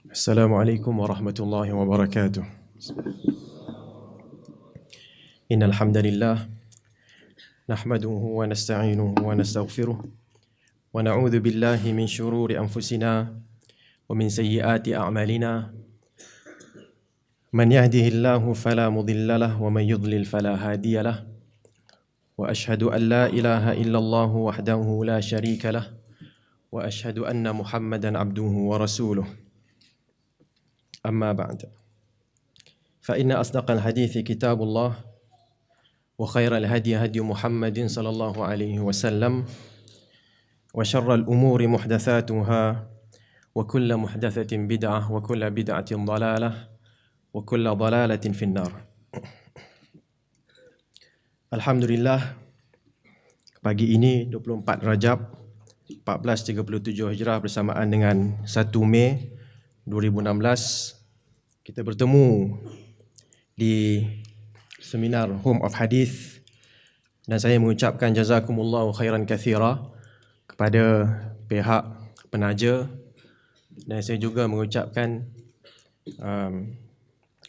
Assalamualaikum warahmatullahi wabarakatuh. Innal hamdalillah nahmaduhu wa nasta'inuhu wa nastaghfiruh wa na'udzu billahi min shururi anfusina wa min sayyiati a'malina. Man yahdihillahu fala mudilla lahu wa man yudlil fala hadiya lahu. Wa ashhadu an la ilaha illallah wahdahu la syarika lahu wa ashhadu anna Muhammadan abduhu wa rasuluh. أما بعد فإن أصدق الحديث كتاب الله وخير الهدي هدي محمد صلى الله عليه وسلم وشر الأمور محدثاتها وكل محدثة بدعة وكل بدعة ضلالة وكل ضلالة في النار. Alhamdulillah, pagi ini 24 Rajab 1437 Hijrah bersamaan dengan 1 Mei 2016, kita bertemu di seminar Home of Hadith dan saya mengucapkan jazakumullahu khairan kathira kepada pihak penaja, dan saya juga mengucapkan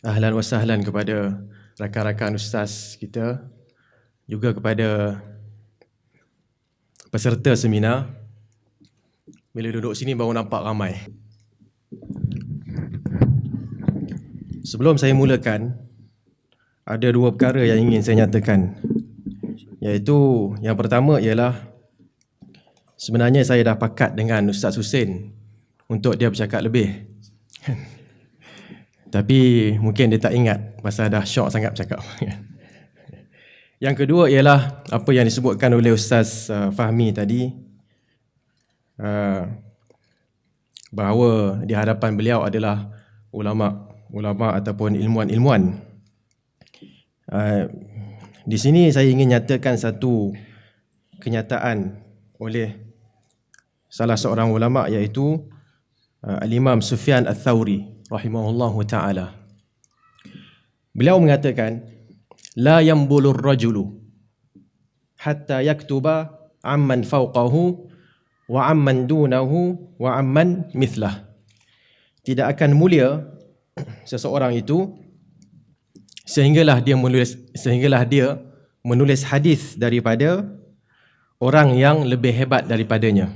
ahlan wa sahlan kepada rakan-rakan ustaz kita, juga kepada peserta seminar. Bila duduk sini baru nampak ramai. Sebelum saya mulakan, ada dua perkara yang ingin saya nyatakan. Iaitu, yang pertama ialah sebenarnya saya dah pakat dengan Ustaz Hussein untuk dia bercakap lebih. Tapi mungkin dia tak ingat pasal dah syok sangat bercakap. Yang kedua ialah apa yang disebutkan oleh Ustaz Fahmi tadi, bahawa di hadapan beliau adalah ulama ataupun ilmuwan-ilmuwan. Di sini saya ingin nyatakan satu kenyataan oleh salah seorang ulama, iaitu Al-Imam Sufyan Ats-Tsauri rahimahullahu ta'ala. Beliau mengatakan, la yambulur rajulu hatta yaktuba amman fawqahu wa amman dunahu wa amman mithlah. Tidak akan mulia seseorang itu sehinggalah dia menulis hadis daripada orang yang lebih hebat daripadanya,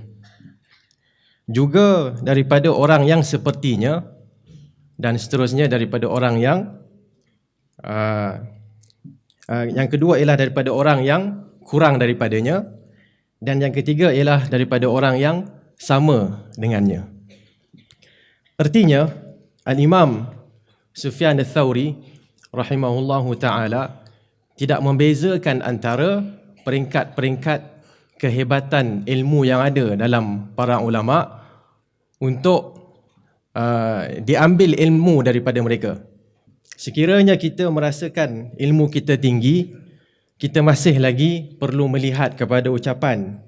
juga daripada orang yang sepertinya, dan seterusnya daripada orang yang kedua ialah daripada orang yang kurang daripadanya, dan yang ketiga ialah daripada orang yang sama dengannya. Artinya, Al-Imam Sufyan Ats-Tsauri rahimahullahu ta'ala tidak membezakan antara peringkat-peringkat kehebatan ilmu yang ada dalam para ulama untuk diambil ilmu daripada mereka. Sekiranya kita merasakan ilmu kita tinggi, kita masih lagi perlu melihat kepada ucapan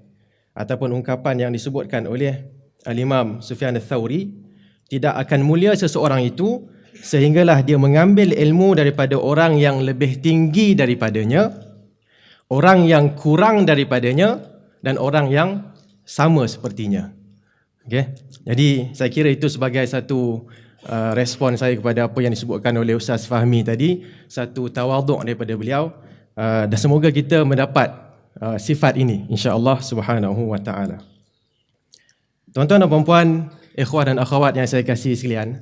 ataupun ungkapan yang disebutkan oleh Al-Imam Sufyan Ats-Tsauri. Tidak akan mulia seseorang itu sehinggalah dia mengambil ilmu daripada orang yang lebih tinggi daripadanya, orang yang kurang daripadanya, dan orang yang sama sepertinya. Okay? Jadi saya kira itu sebagai satu respon saya kepada apa yang disebutkan oleh Ustaz Fahmi tadi, satu tawaduk daripada beliau, dan semoga kita mendapat sifat ini insya-Allah subhanahu wa ta'ala. Tuan-tuan dan puan-puan, ikhwah dan akhwat yang saya kasihi sekalian,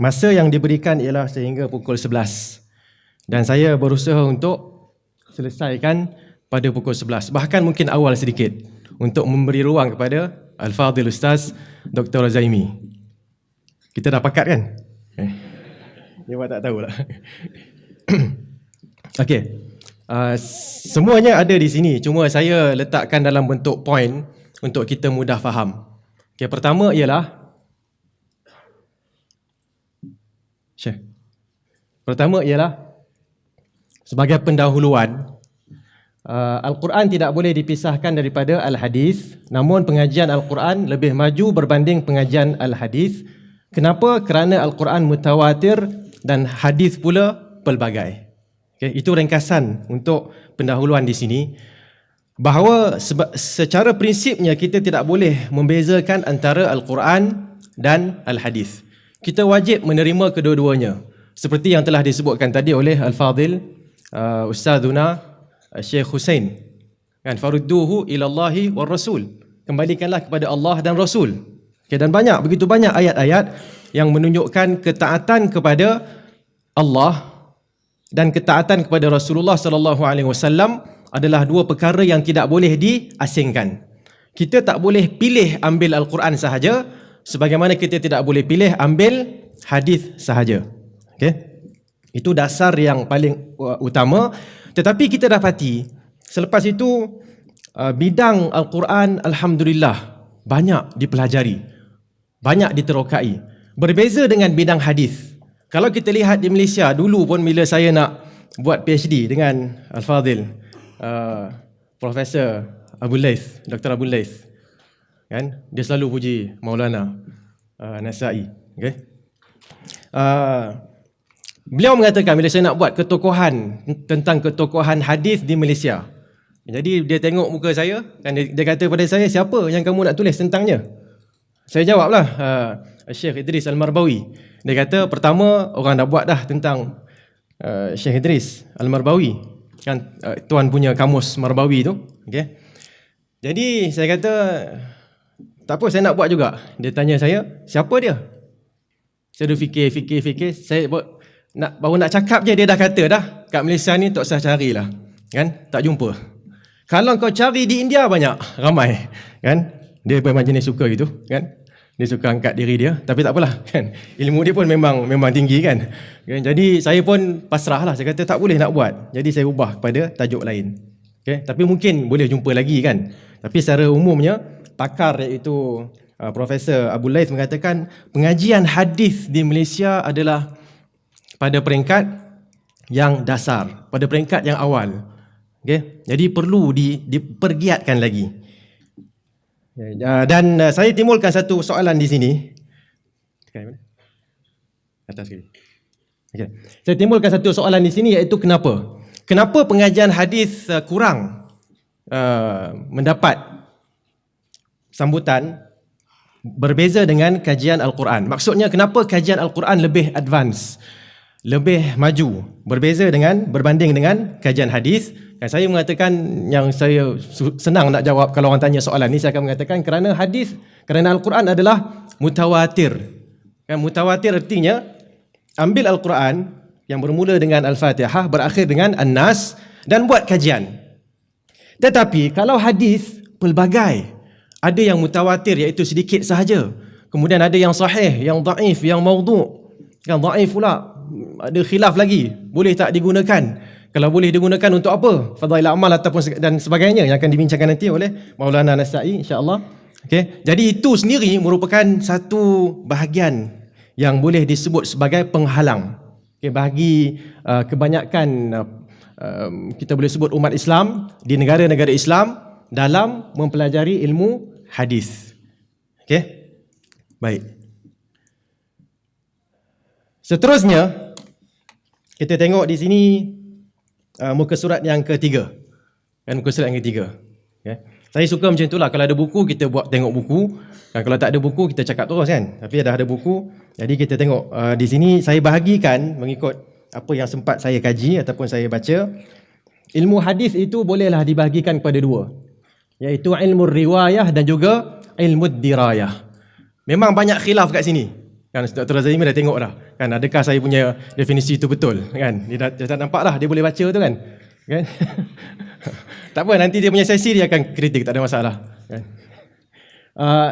masa yang diberikan ialah sehingga pukul 11, dan saya berusaha untuk selesaikan pada pukul 11, bahkan mungkin awal sedikit, untuk memberi ruang kepada Al-Fadhil Ustaz Dr. Zaimi. Kita dah pakat kan? Dia buat tak tahulah. Okey. Semuanya ada di sini, cuma saya letakkan dalam bentuk poin untuk kita mudah faham. Okay, pertama ialah sebagai pendahuluan, Al-Quran tidak boleh dipisahkan daripada Al-Hadis, namun pengajian Al-Quran lebih maju berbanding pengajian Al-Hadis. Kenapa? Kerana Al-Quran mutawatir dan hadis pula pelbagai. Okay, itu ringkasan untuk pendahuluan di sini. Bahawa secara prinsipnya kita tidak boleh membezakan antara Al-Quran dan Al-Hadis. kita wajib menerima kedua-duanya. Seperti yang telah disebutkan tadi oleh Al-Fadhil Ustazuna Syekh Hussein. Kan, farudduhu ilallahi war rasul. Kembalikanlah kepada Allah dan Rasul. Okay, dan begitu banyak ayat-ayat yang menunjukkan ketaatan kepada Allah dan ketaatan kepada Rasulullah sallallahu alaihi wasallam adalah dua perkara yang tidak boleh diasingkan. Kita tak boleh pilih ambil Al-Quran sahaja, sebagaimana kita tidak boleh pilih ambil hadis sahaja. Okey. Itu dasar yang paling utama. Tetapi kita dapati selepas itu bidang Al-Quran alhamdulillah banyak dipelajari, banyak diterokai. Berbeza dengan bidang hadis. Kalau kita lihat di Malaysia dulu pun bila saya nak buat PhD dengan Al-Fadhil Profesor Abu Laith, Dr. Abu Laith, kan, dia selalu puji Maulana Nasai. Okay? Beliau mengatakan bila saya nak buat ketokohan tentang ketokohan hadis di Malaysia, jadi dia tengok muka saya dan dia kata pada saya, siapa yang kamu nak tulis tentangnya? Saya jawablah, Syekh Idris Al-Marbawi. Dia kata, pertama orang dah buat dah tentang Syekh Idris Al-Marbawi, kan, tuan punya kamus Marbawi tu. Okay? Jadi saya kata, tak apa, saya nak buat juga. Dia tanya saya, siapa dia? Saya dah fikir. Saya baru nak cakap je, dia dah kata dah, kat Malaysia ni tak usah carilah. Kan? Tak jumpa. Kalau kau cari di India banyak, ramai. Kan? Dia memang jenis suka gitu. Kan? Dia suka angkat diri dia. Tapi tak apalah. Kan? Ilmu dia pun memang tinggi kan? Jadi saya pun pasrah lah. Saya kata tak boleh nak buat. Jadi saya ubah kepada tajuk lain. Okay? Tapi mungkin boleh jumpa lagi kan? Tapi secara umumnya, pakar iaitu Profesor Abu Laith mengatakan pengajian hadis di Malaysia adalah pada peringkat yang dasar, pada peringkat yang awal. Okay? Jadi perlu dipergiatkan lagi. Dan saya timbulkan satu soalan di sini. Atas sekali. Okay. Saya timbulkan satu soalan di sini, iaitu kenapa? Kenapa pengajian hadis kurang mendapat sambutan berbeza dengan kajian Al-Quran? Maksudnya kenapa kajian Al-Quran lebih advance, lebih maju berbanding dengan kajian hadis? Dan saya mengatakan, yang saya senang nak jawab kalau orang tanya soalan ni, saya akan mengatakan kerana Al-Quran adalah mutawatir. Kan, mutawatir artinya ambil Al-Quran yang bermula dengan Al-Fatihah, berakhir dengan An-Nas, dan buat kajian. Tetapi kalau hadis pelbagai, ada yang mutawatir iaitu sedikit sahaja, kemudian ada yang sahih, yang dhaif, yang maudhu', yang dhaif pula, ada khilaf lagi, boleh tak digunakan? Kalau boleh digunakan untuk apa? Fadail amal ataupun dan sebagainya yang akan dibincangkan nanti oleh Maulana Nasai insya-Allah. Okey. Jadi itu sendiri merupakan satu bahagian yang boleh disebut sebagai penghalang. Okey, bagi kebanyakan kita boleh sebut umat Islam di negara-negara Islam dalam mempelajari ilmu hadis. Okey. Baik. Seterusnya kita tengok di sini muka surat yang ketiga. Kan, muka surat yang ketiga. Okay. Saya suka macam itulah, kalau ada buku kita buat tengok buku, dan kalau tak ada buku kita cakap terus kan. Tapi dah ada buku, jadi kita tengok di sini saya bahagikan mengikut apa yang sempat saya kaji ataupun saya baca. Ilmu hadis itu bolehlah dibahagikan kepada dua, iaitu ilmu riwayah dan juga ilmu dirayah. Memang banyak khilaf kat sini. Kan, Dr. Azimi dah tengok dah. Kan, adakah saya punya definisi itu betul? Kan, dia dah nampak dah, dia boleh baca tu kan. Kan? Tak apa, nanti dia punya sesi dia akan kritik, tak ada masalah. Kan?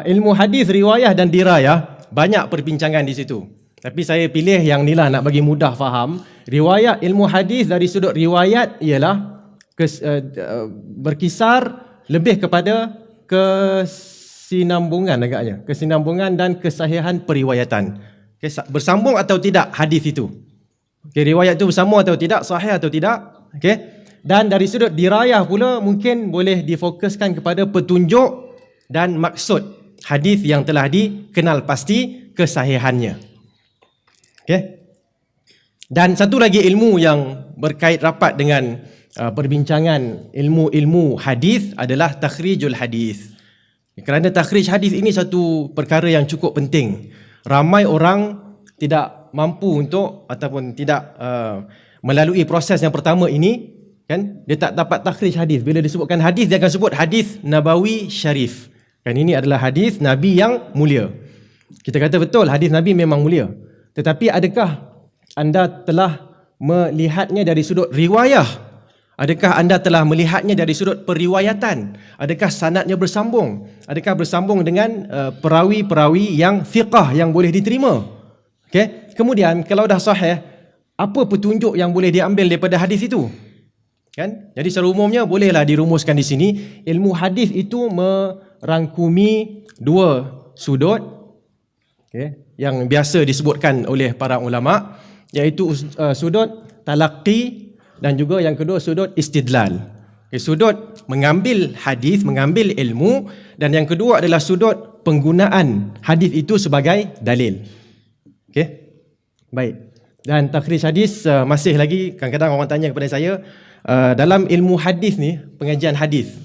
Ilmu hadis, riwayah dan dirayah banyak perbincangan di situ. Tapi saya pilih yang ni lah nak bagi mudah faham. Riwayat ilmu hadis dari sudut riwayat ialah berkisar lebih kepada kesinambungan agaknya. Kesinambungan dan kesahihan periwayatan. Okay, bersambung atau tidak hadis itu. Okay, riwayat itu bersambung atau tidak, sahih atau tidak. Okay. Dan dari sudut dirayah pula mungkin boleh difokuskan kepada petunjuk dan maksud hadis yang telah dikenal pasti kesahihannya. Okay. Dan satu lagi ilmu yang berkait rapat dengan perbincangan ilmu-ilmu hadis adalah takhrijul hadis. Kerana takhrij hadis ini satu perkara yang cukup penting. Ramai orang tidak mampu untuk ataupun tidak melalui proses yang pertama ini, kan, dia tak dapat takhrij hadis. Bila disebutkan hadis, dia akan sebut hadis Nabawi Syarif. Kan, ini adalah hadis Nabi yang mulia. Kita kata betul, hadis Nabi memang mulia. Tetapi adakah anda telah melihatnya dari sudut riwayah? Adakah anda telah melihatnya dari sudut periwayatan? Adakah sanadnya bersambung? Adakah bersambung dengan perawi-perawi yang thiqah, yang boleh diterima? Okay? Kemudian kalau dah sahih, apa petunjuk yang boleh diambil daripada hadis itu? Kan? Jadi secara umumnya bolehlah dirumuskan di sini, ilmu hadis itu merangkumi dua sudut, okay, yang biasa disebutkan oleh para ulama, iaitu sudut talaqi dan juga yang kedua sudut istidlal. Okay, sudut mengambil hadis, mengambil ilmu, dan yang kedua adalah sudut penggunaan hadis itu sebagai dalil. Okey. Baik. Dan takhrij hadis masih lagi, kadang-kadang orang tanya kepada saya, dalam ilmu hadis ni, pengajian hadis,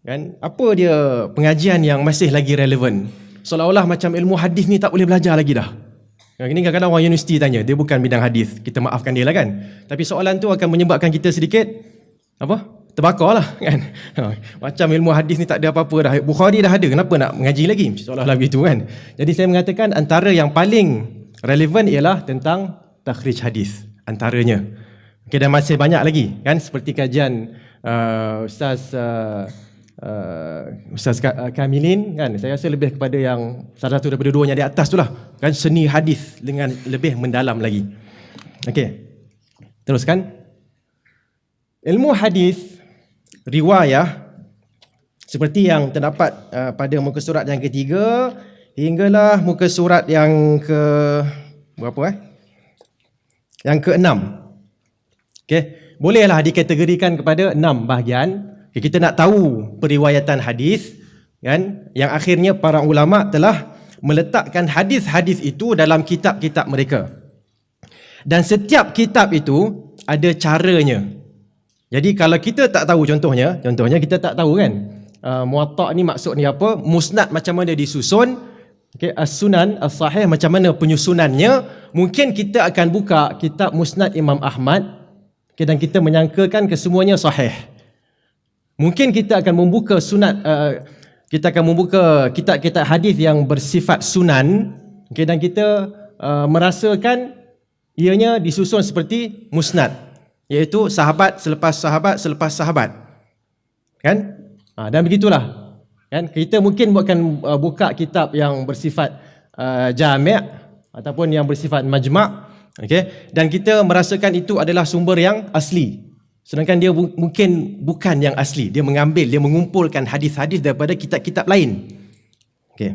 kan, apa dia pengajian yang masih lagi relevan? Seolah-olah macam ilmu hadis ni tak boleh belajar lagi dah. Ini kadang-kadang orang universiti tanya, dia bukan bidang hadis, kita maafkan dia lah kan. Tapi soalan tu akan menyebabkan kita sedikit terbakar lah kan. Macam ilmu hadis ni tak ada apa-apa dah, Bukhari dah ada, kenapa nak mengaji lagi? Seolah-olah begitu kan. Jadi saya mengatakan antara yang paling relevan ialah tentang takhrij hadis, antaranya. Okay, dan masih banyak lagi kan, seperti kajian Ustaz Kamilin kan, saya rasa lebih kepada yang salah satu daripada duanya di atas tu lah kan, seni hadis dengan lebih mendalam lagi. Okey, teruskan. Ilmu hadis riwayah seperti yang terdapat pada muka surat yang ketiga hinggalah muka surat yang ke berapa yang ke-6. Okey, bolehlah dikategorikan kepada 6 bahagian. Okay, kita nak tahu periwayatan hadis kan, yang akhirnya para ulama telah meletakkan hadis-hadis itu dalam kitab-kitab mereka. Dan setiap kitab itu ada caranya. Jadi kalau kita tak tahu, contohnya kita tak tahu kan, Muwatta' ni maksud ni apa, Musnad macam mana disusun, okay, As-Sunan As-Sahih macam mana penyusunannya, mungkin kita akan buka kitab Musnad Imam Ahmad, okay, dan kita menyangkakan kesemuanya sahih. Mungkin kita akan membuka kitab-kitab hadis yang bersifat sunan, okay, dan kita merasakan ianya disusun seperti musnad, iaitu sahabat selepas sahabat selepas sahabat. Kan? Dan begitulah. Kan? Kita mungkin bukan buka kitab yang bersifat jami' ataupun yang bersifat majma', okay, dan kita merasakan itu adalah sumber yang asli. Sedangkan dia mungkin bukan yang asli. Dia mengumpulkan hadis-hadis daripada kitab-kitab lain. Okey.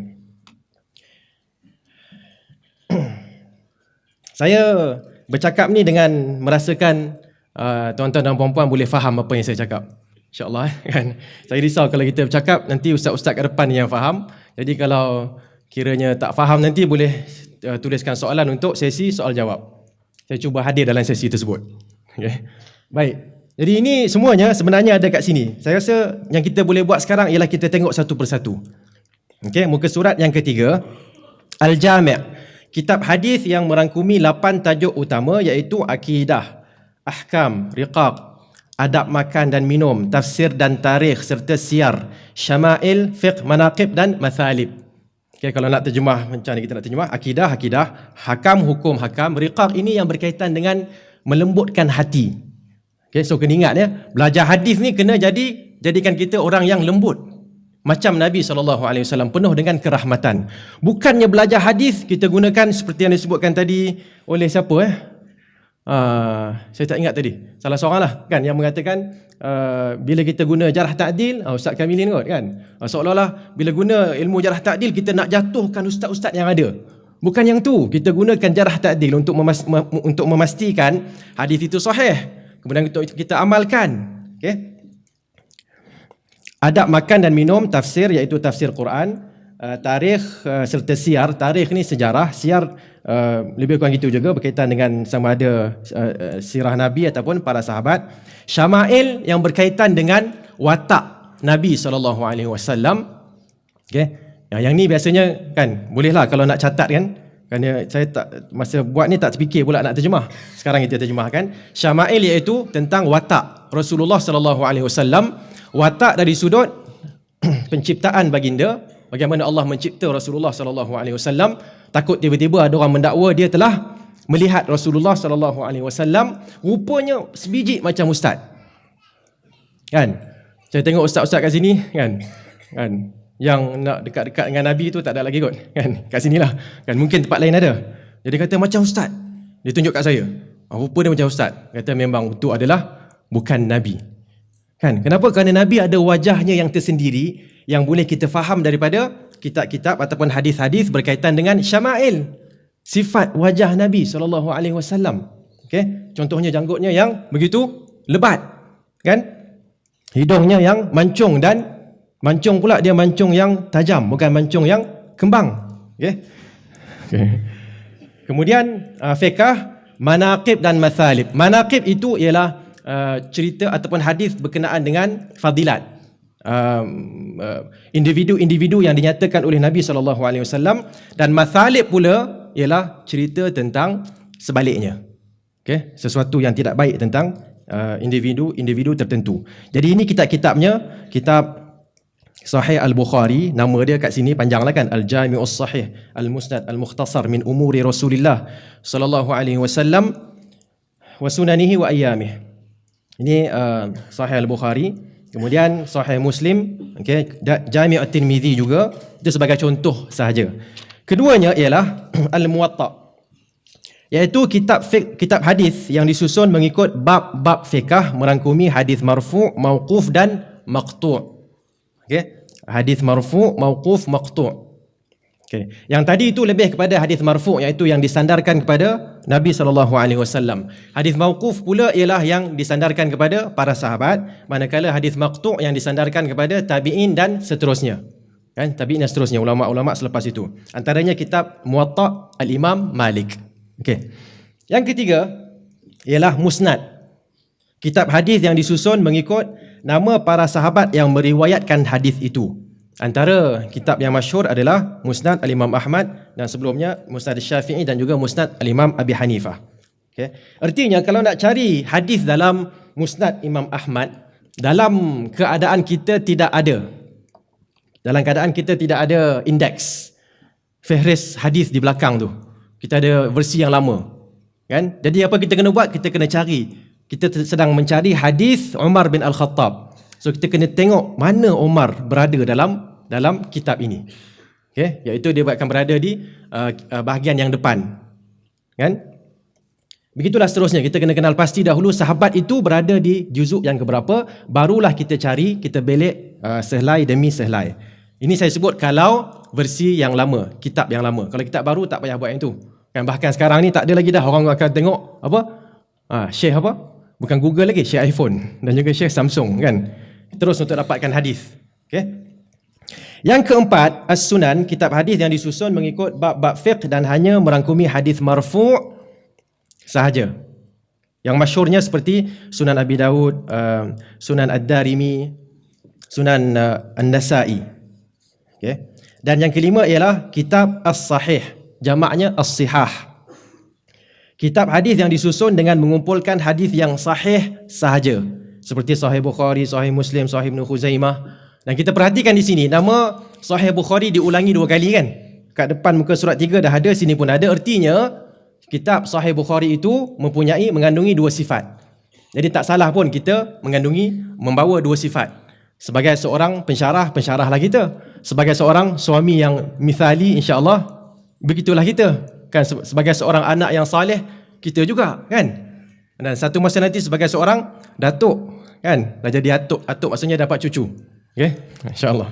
Saya bercakap ni dengan merasakan tuan-tuan dan puan-puan boleh faham apa yang saya cakap. InsyaAllah kan. Saya risau kalau kita bercakap nanti ustaz-ustaz kat depan yang faham. Jadi kalau kiranya tak faham nanti boleh tuliskan soalan untuk sesi soal jawab. Saya cuba hadir dalam sesi tersebut. Okay. Baik. Jadi ini semuanya sebenarnya ada kat sini. Saya rasa yang kita boleh buat sekarang ialah kita tengok satu persatu. Okey, muka surat yang ketiga, Al-Jami', kitab hadis yang merangkumi 8 tajuk utama, iaitu akidah, ahkam, riqaq, adab makan dan minum, tafsir dan tarikh serta siyar, syama'il, fiqh, manaqib dan mathalib. Okey, kalau nak terjemah macam ni kita nak terjemah, akidah, hakam, hukum, hakam, riqaq ini yang berkaitan dengan melembutkan hati. Okay, so kena ingat ya, belajar hadis ni kena jadikan kita orang yang lembut. Macam Nabi SAW penuh dengan kerahmatan. Bukannya belajar hadis kita gunakan seperti yang disebutkan tadi oleh siapa saya tak ingat tadi. Salah seorang lah kan yang mengatakan bila kita guna jarh ta'dil, Ustaz Kamilin kot kan. Seolah-olah bila guna ilmu jarh ta'dil kita nak jatuhkan ustaz-ustaz yang ada. Bukan yang tu. Kita gunakan jarh ta'dil untuk memastikan hadis itu sahih. Kemudian kita amalkan. Okay. Adab makan dan minum, tafsir iaitu tafsir Quran, tarikh serta siyar. Tarikh ni sejarah, siyar lebih kurang gitu juga berkaitan dengan sama ada sirah Nabi ataupun para sahabat. Syama'il yang berkaitan dengan watak Nabi SAW. Okay. Yang ni biasanya kan bolehlah kalau nak catat kan, Kerana saya tak, masa buat ni tak terfikir pula nak terjemah. Sekarang kita terjemahkan. Syama'il iaitu tentang watak Rasulullah sallallahu alaihi wasallam, watak dari sudut penciptaan baginda, bagaimana Allah mencipta Rasulullah sallallahu alaihi wasallam. Takut tiba-tiba ada orang mendakwa dia telah melihat Rasulullah sallallahu alaihi wasallam, rupanya sebiji macam ustaz. Kan? Saya tengok ustaz-ustaz kat sini kan. Kan? Yang nak dekat-dekat dengan Nabi tu tak ada lagi kot. Kan? Kat sinilah. Kan mungkin tempat lain ada. Jadi kata macam ustaz. Dia tunjuk kat saya. Rupa dia macam ustaz. Kata memang itu adalah bukan Nabi. Kan? Kenapa? Kerana Nabi ada wajahnya yang tersendiri yang boleh kita faham daripada kitab-kitab ataupun hadis-hadis berkaitan dengan syama'il, sifat wajah Nabi SAW. Okay? Contohnya janggutnya yang begitu lebat, kan? Hidungnya yang mancung, dan mancung pula dia mancung yang tajam, bukan mancung yang kembang. Okay? Okay. Kemudian fiqh, manaqib dan mathalib. Manaqib itu ialah cerita ataupun hadis berkenaan dengan fadilat. Individu-individu yang dinyatakan oleh Nabi SAW, dan mathalib pula ialah cerita tentang sebaliknya. Okay? Sesuatu yang tidak baik tentang individu tertentu. Jadi ini kitab-kitabnya, kitab Sahih Al-Bukhari, nama dia kat sini panjanglah kan, Al-Jami'us Sahih Al-Musnad Al-Mukhtasar min Umuri Rasulillah sallallahu alaihi wasallam wa sunanihi wa ayyamih. Ini Sahih Al-Bukhari. Kemudian Sahih Muslim, okey, Jami' At-Tirmizi juga, itu sebagai contoh sahaja. Keduanya ialah Al-Muwatta, iaitu kitab hadis yang disusun mengikut bab-bab fiqh, merangkumi hadis marfu', mauquf dan maqtu'. Okey, hadis marfu', mauquf, maqtu'. Okey, yang tadi itu lebih kepada hadis marfu', iaitu yang disandarkan kepada Nabi SAW. Hadis mauquf pula ialah yang disandarkan kepada para sahabat, manakala hadis maqtu' yang disandarkan kepada tabi'in dan seterusnya. Kan, tabi'in dan seterusnya, ulama-ulama selepas itu. Antaranya kitab Muwatta Al-Imam Malik. Okey. Yang ketiga ialah Musnad. Kitab hadis yang disusun mengikut nama para sahabat yang meriwayatkan hadis itu. Antara kitab yang masyhur adalah Musnad Al-Imam Ahmad, dan sebelumnya Musnad Syafi'i, dan juga Musnad Al-Imam Abi Hanifah. Okay. Artinya kalau nak cari hadis dalam Musnad Imam Ahmad, dalam keadaan kita tidak ada indeks fihris hadis di belakang tu, kita ada versi yang lama, kan? Jadi apa kita kena buat? Kita kena cari. Kita sedang mencari hadis Umar bin Al-Khattab. So kita kena tengok mana Umar berada dalam kitab ini. Okay? Iaitu dia akan berada di bahagian yang depan. Kan? Begitulah seterusnya. Kita kena kenal pasti dahulu sahabat itu berada di juzuk yang keberapa, barulah kita cari, kita belik sehelai demi sehelai. Ini saya sebut kalau versi yang lama, kitab yang lama. Kalau kitab baru tak payah buat yang tu. Kan, bahkan sekarang ni tak ada lagi dah orang akan tengok apa? Share apa? Bukan Google lagi, share iPhone dan juga share Samsung, kan? Terus untuk dapatkan hadis. Okay? Yang keempat, As-Sunan, kitab hadis yang disusun mengikut bab-bab fiqh dan hanya merangkumi hadis marfu' sahaja. Yang masyhurnya seperti Sunan Abi Dawud, Sunan Ad-Darimi, Sunan An-Nasa'i. Okay? Dan yang kelima ialah kitab As-Sahih, jamaknya As-Sihah. Kitab hadis yang disusun dengan mengumpulkan hadis yang sahih sahaja, seperti Sahih Bukhari, Sahih Muslim, Sahih Ibn Khuzaimah. Dan kita perhatikan di sini, nama Sahih Bukhari diulangi 2 kali, kan? Kat depan muka surat 3 dah ada, sini pun ada. Artinya kitab Sahih Bukhari itu mengandungi 2 sifat. Jadi tak salah pun kita membawa 2 sifat. Sebagai seorang pensyarah lah kita. Sebagai seorang suami yang mithali, insya-Allah begitulah kita. Kan, sebagai seorang anak yang saleh kita juga, kan? Dan satu masa nanti sebagai seorang datuk, kan? Dah jadi atuk maksudnya dapat cucu. Okey, insya-Allah.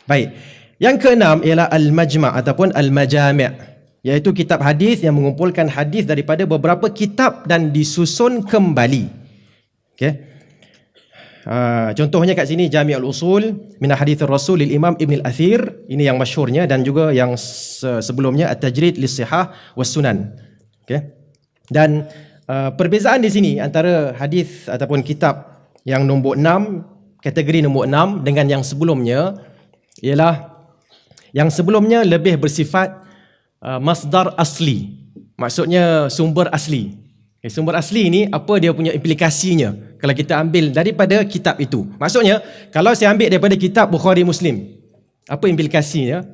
Baik. Yang keenam ialah al-majma' ataupun al-majami', iaitu kitab hadis yang mengumpulkan hadis daripada beberapa kitab dan disusun kembali. Okey. Contohnya kat sini Jami'ul Usul min Haditsir Rasul lil Imam Ibn Al-Athir, ini yang masyhurnya, dan juga yang sebelumnya At-Tajrid lis-Sihah was Sunan. Okey. Dan perbezaan di sini antara hadis ataupun kitab yang nombor 6, kategori nombor 6 dengan yang sebelumnya ialah yang sebelumnya lebih bersifat masdar asli. Maksudnya sumber asli. Sumber asli ni apa dia punya implikasinya kalau kita ambil daripada kitab itu. Maksudnya kalau saya ambil daripada kitab Bukhari Muslim, apa implikasinya?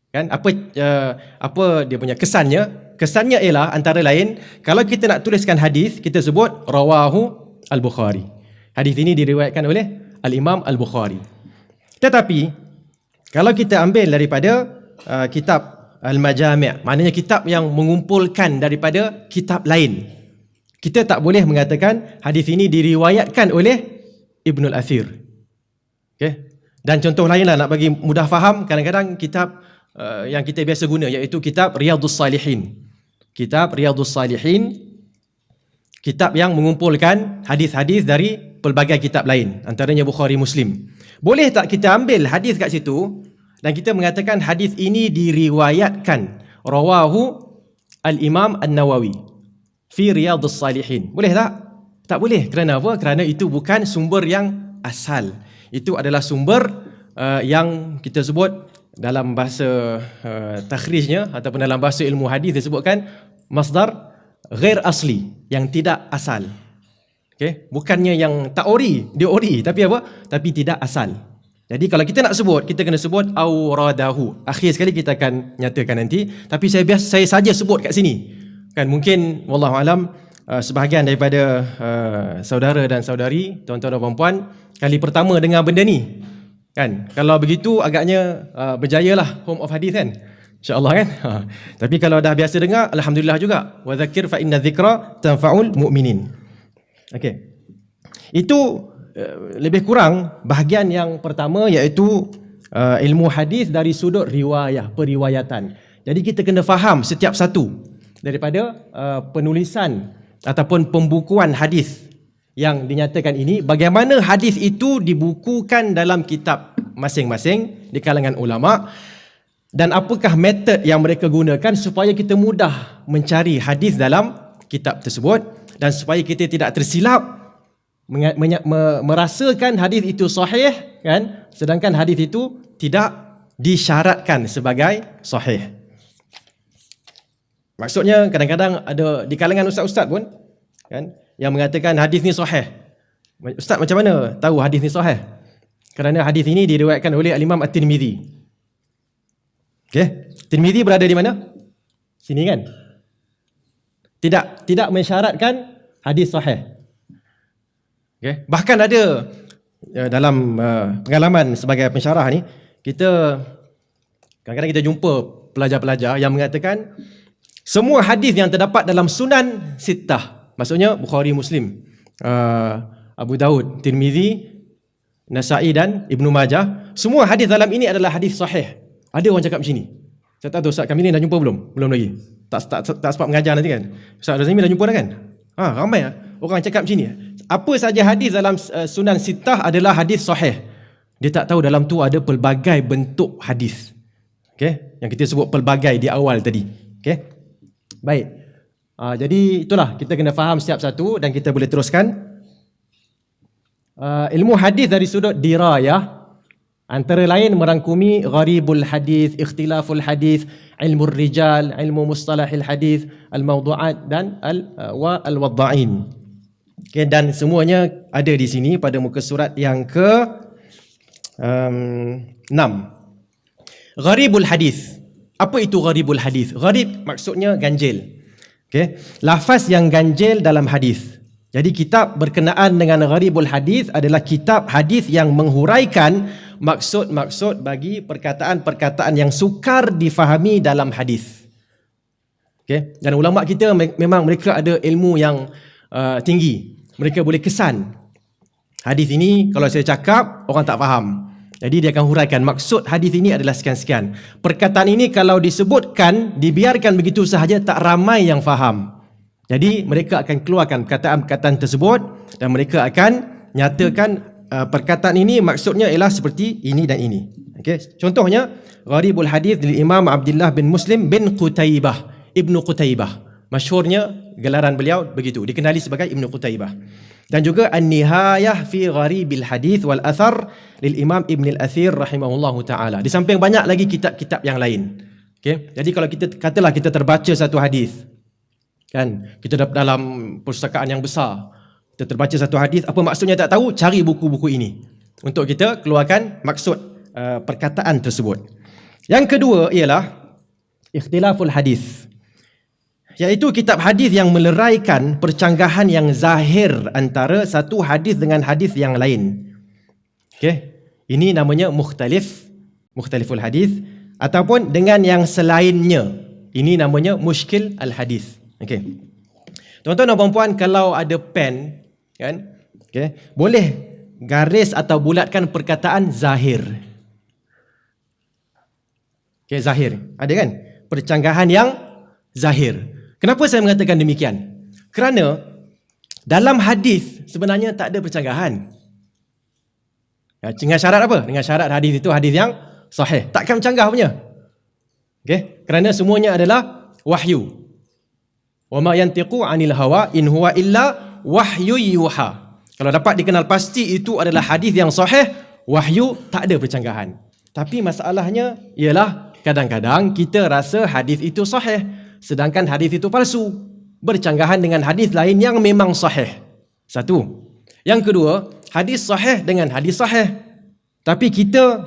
Kan? Apa dia punya kesannya? Kesannya ialah antara lain kalau kita nak tuliskan hadis, kita sebut rawahu al-Bukhari. Hadis ini diriwayatkan oleh al-Imam al-Bukhari. Tetapi kalau kita ambil daripada kitab Al-Majami', maknanya kitab yang mengumpulkan daripada kitab lain, kita tak boleh mengatakan hadis ini diriwayatkan oleh Ibnul Athir. Okay? Dan contoh lainlah nak bagi mudah faham, kadang-kadang kitab yang kita biasa guna iaitu kitab Riyadhus Salihin. Kitab Riyadhus Salihin, kitab yang mengumpulkan hadis-hadis dari pelbagai kitab lain, antaranya Bukhari Muslim. Boleh tak kita ambil hadis kat situ dan kita mengatakan hadis ini diriwayatkan rawahu al-Imam An-Nawawi fi Riyadhus Salihin? Boleh tak? Tak boleh. Kerana apa? Kerana itu bukan sumber yang asal. Itu adalah sumber yang kita sebut dalam bahasa takhrijnya ataupun dalam bahasa ilmu hadis disebutkan masdar ghair asli, yang tidak asal. Okay? Bukannya yang tak ori, dia ori, tapi apa? Tapi tidak asal. Jadi kalau kita nak sebut, kita kena sebut auradahu. Akhir sekali kita akan nyatakan nanti, tapi saya saja sebut kat sini. Kan mungkin wallahu alam sebahagian daripada saudara dan saudari, tuan-tuan dan puan-puan, kali pertama dengar benda ni. Kan? Kalau begitu agaknya berjayalah home of hadith kan? InsyaAllah kan? Tapi kalau dah biasa dengar, alhamdulillah juga. Wa dzakir fa inna dzikra tanfa'ul mu'minin. Okey. Itu lebih kurang bahagian yang pertama, iaitu ilmu hadis dari sudut riwayah, periwayatan. Jadi kita kena faham setiap satu daripada penulisan ataupun pembukuan hadis yang dinyatakan ini, bagaimana hadis itu dibukukan dalam kitab masing-masing di kalangan ulama, dan apakah metod yang mereka gunakan supaya kita mudah mencari hadis dalam kitab tersebut, dan supaya kita tidak tersilap merasakan hadis itu sahih, kan, sedangkan hadis itu tidak disyaratkan sebagai sahih. Maksudnya kadang-kadang ada di kalangan ustaz-ustaz pun, kan, yang mengatakan hadis ni sahih. Ustaz, macam mana tahu hadis ni sahih? Kerana hadis ini diriwayatkan oleh Al-Imam At-Tirmizi. Okey, Tirmizi berada di mana? Sini kan? Tidak mensyaratkan hadis sahih. Okay. Bahkan ada dalam pengalaman sebagai pensyarah ni, kita kadang-kadang kita jumpa pelajar-pelajar yang mengatakan semua hadis yang terdapat dalam Sunan Sittah, maksudnya Bukhari, Muslim, Abu Daud, Tirmizi, Nasa'i dan Ibnu Majah, semua hadis dalam ini adalah hadis sahih. Ada orang cakap macam ni. Saya tak tahu Ustaz kami ni dah jumpa belum? Belum lagi. Tak sempat mengajar nanti kan. Ustaz Razmi dah jumpa dah kan? Ramai orang cakap macam ni. Apa saja hadis dalam Sunan Sittah adalah hadis sahih. Dia tak tahu dalam tu ada pelbagai bentuk hadis. Okey, yang kita sebut pelbagai di awal tadi. Okey. Baik. Jadi itulah, kita kena faham setiap satu dan kita boleh teruskan. Ilmu hadis dari sudut dirayah antara lain merangkumi gharibul hadis, ikhtilaful hadis, ilmu rijal, ilmu mustalahil hadis, al-mawdu'at dan al-wadda'in. Okay, dan semuanya ada di sini pada muka surat yang ke 6. Gharibul hadis. Apa itu gharibul hadis? Gharib maksudnya ganjil. Okay. Lafaz yang ganjil dalam hadis. Jadi kitab berkenaan dengan gharibul hadis adalah kitab hadis yang menghuraikan maksud-maksud bagi perkataan-perkataan yang sukar difahami dalam hadis. Okay. Dan ulama kita memang mereka ada ilmu yang tinggi. Mereka boleh kesan hadis ini kalau saya cakap orang tak faham. Jadi dia akan huraikan maksud hadis ini adalah sekian-sekian. Perkataan ini kalau disebutkan, dibiarkan begitu sahaja, tak ramai yang faham. Jadi mereka akan keluarkan perkataan-perkataan tersebut dan mereka akan nyatakan perkataan ini maksudnya ialah seperti ini dan ini. Okay. Contohnya gharibul hadis dari Imam Abdullah bin Muslim bin Qutaibah, Ibnu Qutaibah. Masyhurnya gelaran beliau begitu, dikenali sebagai Ibnu Qutaibah. Dan juga An-Nihayah fi Gharibil Hadis wal Athar lil Imam Ibn al-Athir rahimahullahu taala. Di samping banyak lagi kitab-kitab yang lain. Okay? Jadi kalau kita katalah kita terbaca satu hadis, kan, kita dalam perpustakaan yang besar, kita terbaca satu hadis, apa maksudnya tak tahu, cari buku-buku ini untuk kita keluarkan maksud perkataan tersebut. Yang kedua ialah ikhtilaful hadis, iaitu kitab hadis yang meleraikan percanggahan yang zahir antara satu hadis dengan hadis yang lain. Okey, ini namanya mukhtaliful hadis, ataupun dengan yang selainnya. Ini namanya mushkil al-hadis. Okey. Tuan-tuan dan puan-puan, kalau ada pen, kan? Okey, boleh garis atau bulatkan perkataan zahir. Okey, zahir. Ada kan? Percanggahan yang zahir. Kenapa saya mengatakan demikian? Kerana dalam hadis sebenarnya tak ada percanggahan. Dengan syarat apa? Dengan syarat hadis itu hadis yang sahih. Takkan bercanggah punya. Okey, kerana semuanya adalah wahyu. Wa ma yantiqu 'anil hawa in huwa illa wahyu yuha. Kalau dapat dikenal pasti itu adalah hadis yang sahih, wahyu, tak ada percanggahan. Tapi masalahnya ialah kadang-kadang kita rasa hadis itu sahih, sedangkan hadis itu palsu, bercanggahan dengan hadis lain yang memang sahih. Satu. Yang kedua, hadis sahih dengan hadis sahih, tapi kita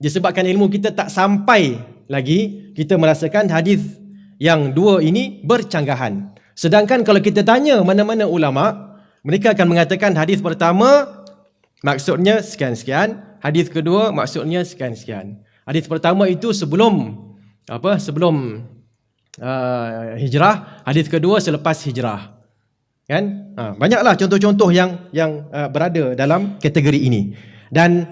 disebabkan ilmu kita tak sampai lagi, kita merasakan hadis yang dua ini bercanggahan. Sedangkan kalau kita tanya mana-mana ulama, mereka akan mengatakan hadis pertama maksudnya sekian-sekian, hadis kedua maksudnya sekian-sekian. Hadis pertama itu sebelum hijrah, hadis kedua selepas hijrah. Kan? Banyaklah contoh-contoh yang berada dalam kategori ini. Dan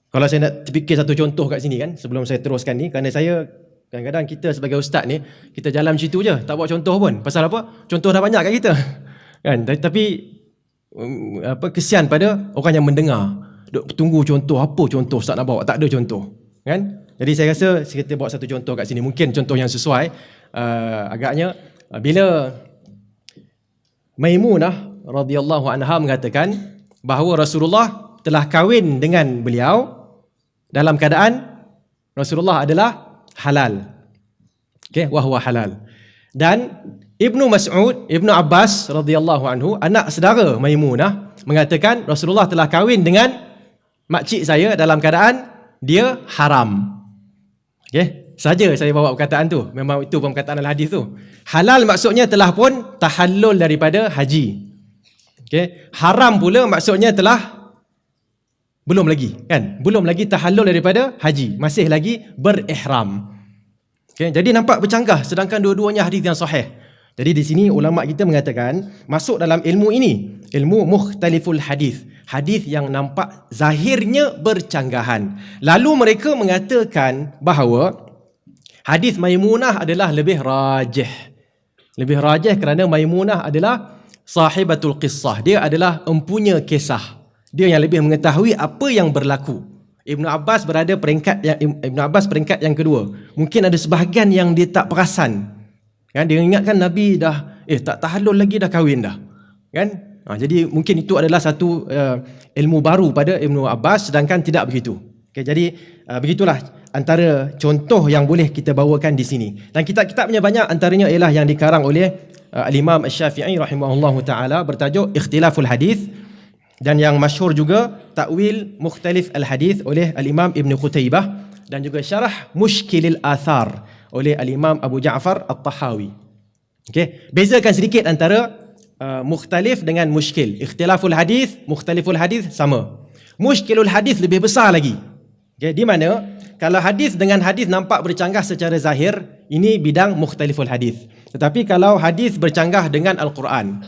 kalau saya nak terfikir satu contoh kat sini, kan, sebelum saya teruskan ni, kerana saya kadang-kadang kita sebagai ustaz ni, kita jalan macam tu je, tak buat contoh pun. Pasal apa? Contoh dah banyak kat kita. Kan? Tapi kesian pada orang yang mendengar. Duk tunggu contoh, apa contoh ustaz nak bawa? Tak ada contoh. Kan? Jadi saya rasa kita bawa satu contoh kat sini, mungkin contoh yang sesuai. Agaknya bila Maimunah radhiyallahu anha mengatakan bahawa Rasulullah telah kahwin dengan beliau dalam keadaan Rasulullah adalah halal. Okey, wa huwa halal. Dan Ibnu Mas'ud, Ibnu Abbas radhiyallahu anhu, anak saudara Maimunah, mengatakan Rasulullah telah kahwin dengan makcik saya dalam keadaan dia haram. Okey, saja saya bawa perkataan tu. Memang itu perkataan al-hadis tu. Halal maksudnya telah pun tahallul daripada haji. Okey, haram pula maksudnya telah belum lagi, kan? Belum lagi tahallul daripada haji, masih lagi berihram. Okey, jadi nampak bercanggah sedangkan dua-duanya hadis yang sahih. Jadi di sini ulama kita mengatakan masuk dalam ilmu ini, ilmu mukhtaliful hadis, hadis yang nampak zahirnya bercanggahan. Lalu mereka mengatakan bahawa hadis Maimunah adalah lebih rajih. Lebih rajih kerana Maimunah adalah sahibatul qissah. Dia adalah empunya kisah. Dia yang lebih mengetahui apa yang berlaku. Ibnu Abbas peringkat yang kedua. Mungkin ada sebahagian yang dia tak perasan. Kan, dia ingatkan Nabi dah tak tahallul lagi dah kahwin dah. Kan? Jadi mungkin itu adalah satu ilmu baru pada Ibnu Abbas, sedangkan tidak begitu. Okay, jadi begitulah antara contoh yang boleh kita bawakan di sini. Dan kitab-kitabnya banyak, antaranya ialah yang dikarang oleh Al-Imam Asy-Syafi'i rahimahullahu taala bertajuk Ikhtilaful Hadis, dan yang masyhur juga Ta'wil Mukhtalif Al-Hadis oleh Al-Imam Ibn Qutaybah, dan juga Syarah Mushkilil Athar oleh Al-Imam Abu Ja'far At-Tahawi. Okey, bezakan sedikit antara mukhtalif dengan mushkil. Ikhtilaful hadis, mukhtaliful hadis sama. Mushkilul hadis lebih besar lagi. Okey, di mana kalau hadis dengan hadis nampak bercanggah secara zahir, ini bidang mukhtaliful hadis. Tetapi kalau hadis bercanggah dengan Al-Quran,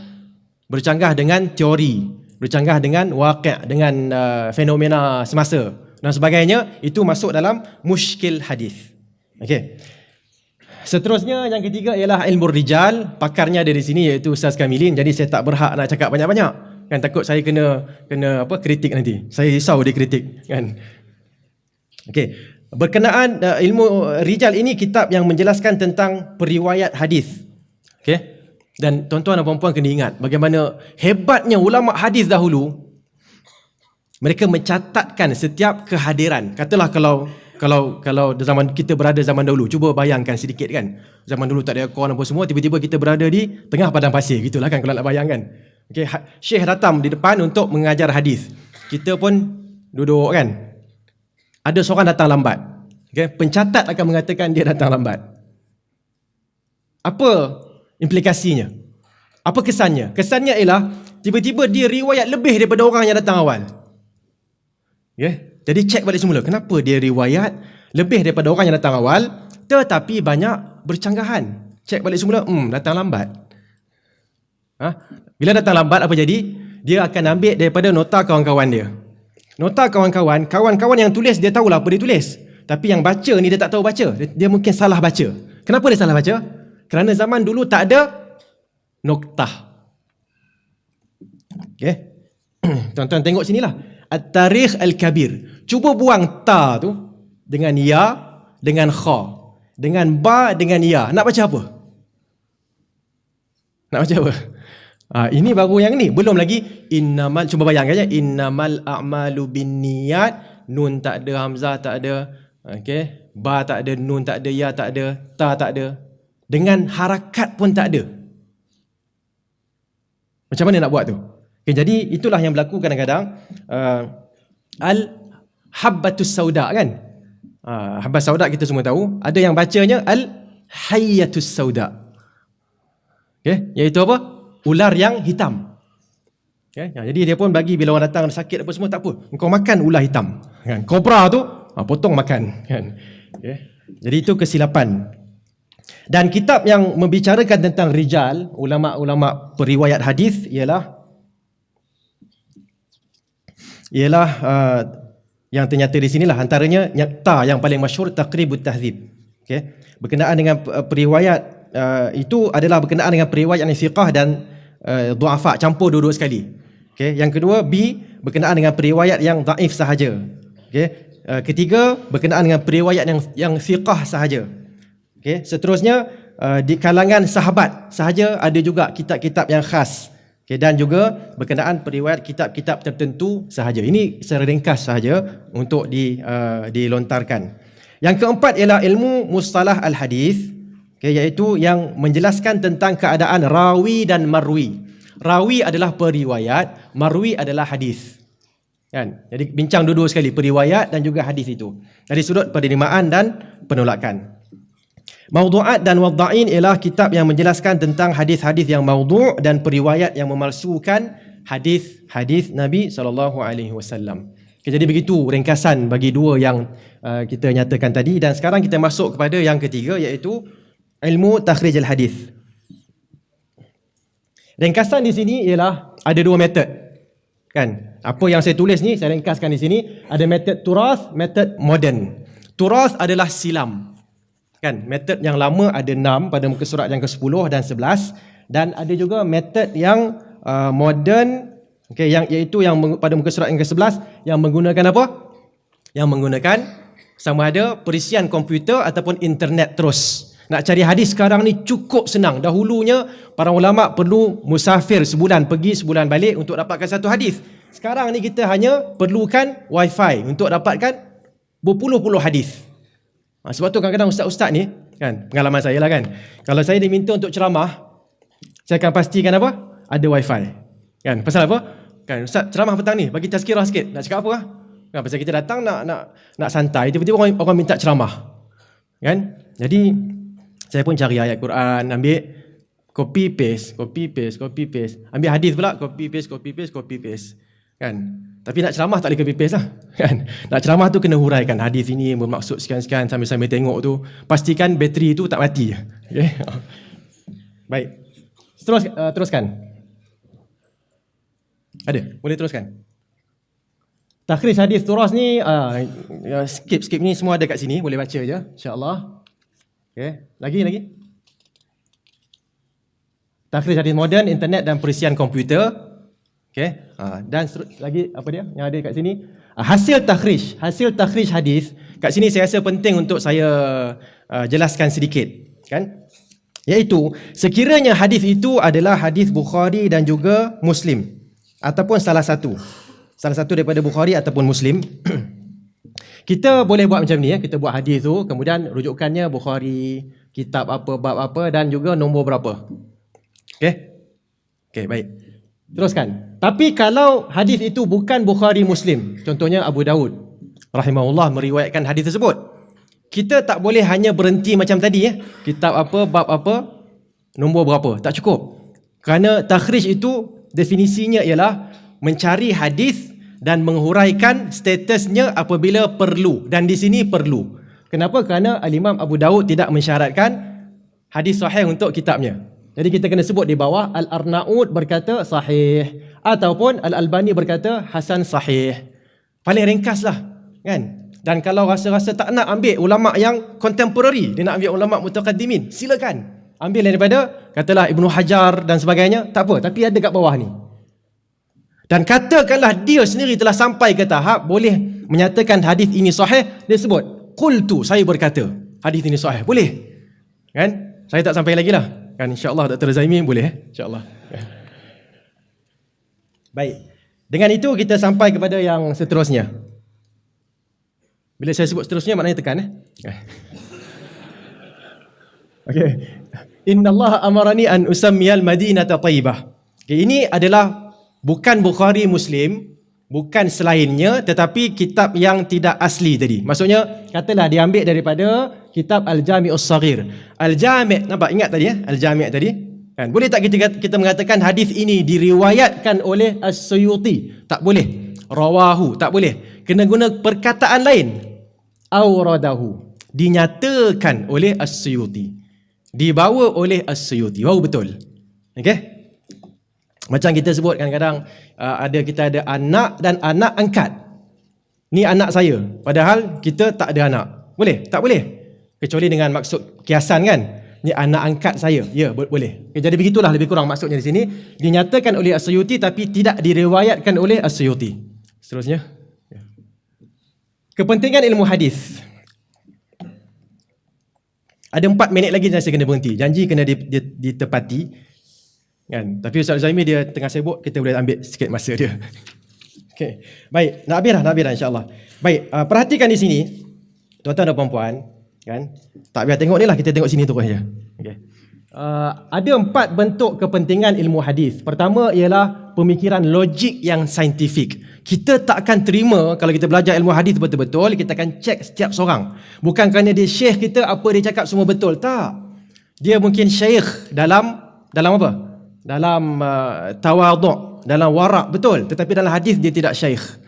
bercanggah dengan teori, bercanggah dengan waqi', dengan fenomena semasa dan sebagainya, itu masuk dalam mushkil hadis. Okey. Seterusnya yang ketiga ialah ilmu rijal. Pakarnya ada di sini iaitu Ustaz Kamilin. Jadi saya tak berhak nak cakap banyak-banyak. Kan takut saya kena kritik nanti. Saya risau dia kritik, kan. Okey. Berkenaan ilmu rijal ini kitab yang menjelaskan tentang periwayat hadis. Okey. Dan tuan-tuan dan puan-puan kena ingat bagaimana hebatnya ulama hadis dahulu. Mereka mencatatkan setiap kehadiran. Katalah kalau zaman kita berada zaman dahulu, cuba bayangkan sedikit kan. Zaman dulu tak ada aircon apa semua, tiba-tiba kita berada di tengah padang pasir, gitulah kan kalau nak bayangkan. Okey, Syekh datang di depan untuk mengajar hadis. Kita pun duduk kan. Ada seorang datang lambat. Okey, pencatat akan mengatakan dia datang lambat. Apa implikasinya? Apa kesannya? Kesannya ialah tiba-tiba dia riwayat lebih daripada orang yang datang awal. Okay? Jadi cek balik semula. Kenapa dia riwayat lebih daripada orang yang datang awal tetapi banyak bercanggahan? Cek balik semula, datang lambat. Bila datang lambat apa jadi? Dia akan ambil daripada nota kawan-kawan dia. Nota kawan-kawan yang tulis dia tahulah apa dia tulis. Tapi yang baca ni dia tak tahu baca. Dia mungkin salah baca. Kenapa dia salah baca? Kerana zaman dulu tak ada noktah. Okay. Tuan-tuan tengok sinilah. At-Tarikh Al-Kabir. Cuba buang ta tu dengan ya, dengan kha, dengan ba, dengan ya. Nak baca apa? Nak baca apa? Ini baru yang ni. Belum lagi innamal, cuba bayangkan je, innamal a'malu binniyat, nun tak ada, hamzah tak ada, okey, ba tak ada, nun tak ada, ya tak ada, ta tak ada. Dengan harakat pun tak ada. Macam mana nak buat tu? Okay, jadi itulah yang berlaku kadang-kadang. Al-habbatus sauda kan? Habbat sauda kita semua tahu. Ada yang bacanya al-hayyatus sauda. Okay, iaitu apa? Ular yang hitam. Okay, jadi dia pun bagi bila orang datang sakit apa semua, tak apa. Kau makan ular hitam. Kan? Kobra tu, potong makan. Kan? Okay. Jadi itu kesilapan. Dan kitab yang membicarakan tentang rijal, ulama-ulama periwayat hadis ialah yang ternyata di sinilah, antaranya ta yang paling masyhur, Taqribut Tahdzib. Okey, berkenaan dengan periwayat itu adalah berkenaan dengan periwayat yang thiqah dan du'afa, campur dua-dua sekali. Okey, yang kedua B berkenaan dengan periwayat yang dhaif sahaja. Okey, ketiga berkenaan dengan periwayat yang thiqah sahaja. Okey, seterusnya di kalangan sahabat sahaja ada juga kitab-kitab yang khas. Okay, dan juga berkenaan periwayat kitab-kitab tertentu sahaja. Ini secara ringkas sahaja untuk dilontarkan. Yang keempat ialah ilmu mustalah al-hadis, okay, iaitu yang menjelaskan tentang keadaan rawi dan marwi. Rawi adalah periwayat, marwi adalah hadis. Kan? Jadi bincang dua-dua sekali, periwayat dan juga hadis itu. Dari sudut penerimaan dan penolakan. Maudu'at dan wadda'in ialah kitab yang menjelaskan tentang hadis-hadis yang maudhu' dan periwayat yang memalsukan hadis-hadis Nabi SAW. Okay, jadi begitu ringkasan bagi dua yang kita nyatakan tadi. Dan sekarang kita masuk kepada yang ketiga, iaitu ilmu takhrij al-hadis. Ringkasan di sini ialah ada dua metod. Kan? Apa yang saya tulis ni saya ringkaskan di sini. Ada metod turas, metod moden. Turas adalah silam. Kan, metod yang lama ada 6 pada muka surat yang ke-10 dan 11, dan ada juga metod yang moden, okey, yang iaitu yang pada muka surat yang ke-11 yang menggunakan apa? Yang menggunakan sama ada perisian komputer ataupun internet terus. Nak cari hadis sekarang ni cukup senang. Dahulunya para ulama perlu musafir sebulan pergi sebulan balik untuk dapatkan satu hadis. Sekarang ni kita hanya perlukan wifi untuk dapatkan berpuluh-puluh hadis. Sebab tu kadang-kadang ustaz-ustaz ni, kan, pengalaman saya lah kan, kalau saya diminta untuk ceramah, saya akan pastikan apa? Ada wifi. Kan, pasal apa? Kan, ustaz ceramah petang ni, bagi tazkirah sikit. Nak cakap apa lah? Kan, pasal kita datang nak santai, tiba-tiba orang minta ceramah. Kan? Jadi saya pun cari ayat Quran, ambil copy paste. Ambil hadis pula, copy paste. Kan? Tapi nak ceramah tak boleh copy paste lah. Kan? Nak ceramah tu kena huraikan hadis ini bermaksud sekian-sekian, sambil-sambil tengok tu. Pastikan bateri tu tak mati. Okay? Baik. Teruskan. Ada? Boleh teruskan? Takhrij hadis turas ni, skip ni semua ada kat sini. Boleh baca je, insya-Allah. Okay. Lagi. Takhrij hadis moden, internet dan perisian komputer. Okay. Dan lagi apa dia yang ada kat sini? Hasil takhrij hadis. Kat sini saya rasa penting untuk saya jelaskan sedikit, kan? Iaitu sekiranya hadis itu adalah hadis Bukhari dan juga Muslim ataupun salah satu. salah satu daripada Bukhari ataupun Muslim. Kita boleh buat macam ni ya, kita buat hadis tu, kemudian rujukannya Bukhari, kitab apa, bab apa dan juga nombor berapa. Okey, baik. Teruskan. Tapi kalau hadis itu bukan Bukhari Muslim, contohnya Abu Daud rahimahullah meriwayatkan hadis tersebut, kita tak boleh hanya berhenti macam tadi ya, kitab apa, bab apa, nombor berapa, tak cukup. Kerana takhrij itu definisinya ialah mencari hadis dan menghuraikan statusnya apabila perlu, dan di sini perlu. Kenapa? Kerana Al-Imam Abu Daud tidak mensyaratkan hadis sahih untuk kitabnya. Jadi kita kena sebut di bawah Al-Arnaud berkata sahih ataupun Al-Albani berkata hasan sahih. Paling ringkaslah, kan? Dan kalau rasa-rasa tak nak ambil ulama yang contemporary, dia nak ambil ulama mutaqaddimin, silakan. Ambil daripada katalah Ibnu Hajar dan sebagainya, tak apa, tapi ada kat bawah ni. Dan katakanlah dia sendiri telah sampai ke tahap boleh menyatakan hadis ini sahih, dia sebut qultu, saya berkata hadis ini sahih, boleh. Kan? Saya tak sampai lagi lah. Kan insya-Allah Dr. Zaimi boleh insya-Allah. Baik. Dengan itu kita sampai kepada yang seterusnya. Bila saya sebut seterusnya maknanya tekan Okey. Innallaha amarani an usammiyal madinata thayyibah. Okay, ini adalah bukan Bukhari Muslim, bukan selainnya, tetapi kitab yang tidak asli tadi. Maksudnya katalah diambil daripada kitab Al-Jami'us Saghir. Al-Jami', nampak ingat tadi ya? Al-Jami' tadi. Kan? Boleh tak kita mengatakan hadis ini diriwayatkan oleh As-Suyuti? Tak boleh. Rawahu, tak boleh. Kena guna perkataan lain. Awradahu, dinyatakan oleh As-Suyuti. Dibawa oleh As-Suyuti. Wow, betul. Okey? Macam kita sebut kadang-kadang kita ada anak dan anak angkat. Ni anak saya, padahal kita tak ada anak. Boleh? Tak boleh. Kecuali dengan maksud kiasan kan. Ni anak angkat saya. Ya, boleh. Okay, jadi begitulah lebih kurang maksudnya di sini. Dinyatakan oleh As-Suyuti tapi tidak diriwayatkan oleh As-Suyuti. Seterusnya. Kepentingan ilmu hadis. Ada 4 minit lagi dan saya kena berhenti. Janji kena ditepati. Kan? Tapi Ustaz Zaimi dia tengah sibuk, kita boleh ambil sikit masa dia. Okey. Baik, nak habis dah insya-Allah. Baik, perhatikan di sini tuan-tuan dan puan-puan, kan? Tak biar tengok ni lah, kita tengok sini terus saja. Okey. Ada 4 bentuk kepentingan ilmu hadis. Pertama ialah pemikiran logik yang saintifik. Kita tak akan terima kalau kita belajar ilmu hadis betul-betul, kita akan cek setiap seorang. Bukan kerana dia syekh kita apa dia cakap semua betul, tak. Dia mungkin syekh dalam apa? Dalam tawaduk, dalam warak, betul, tetapi dalam hadis dia tidak syekh,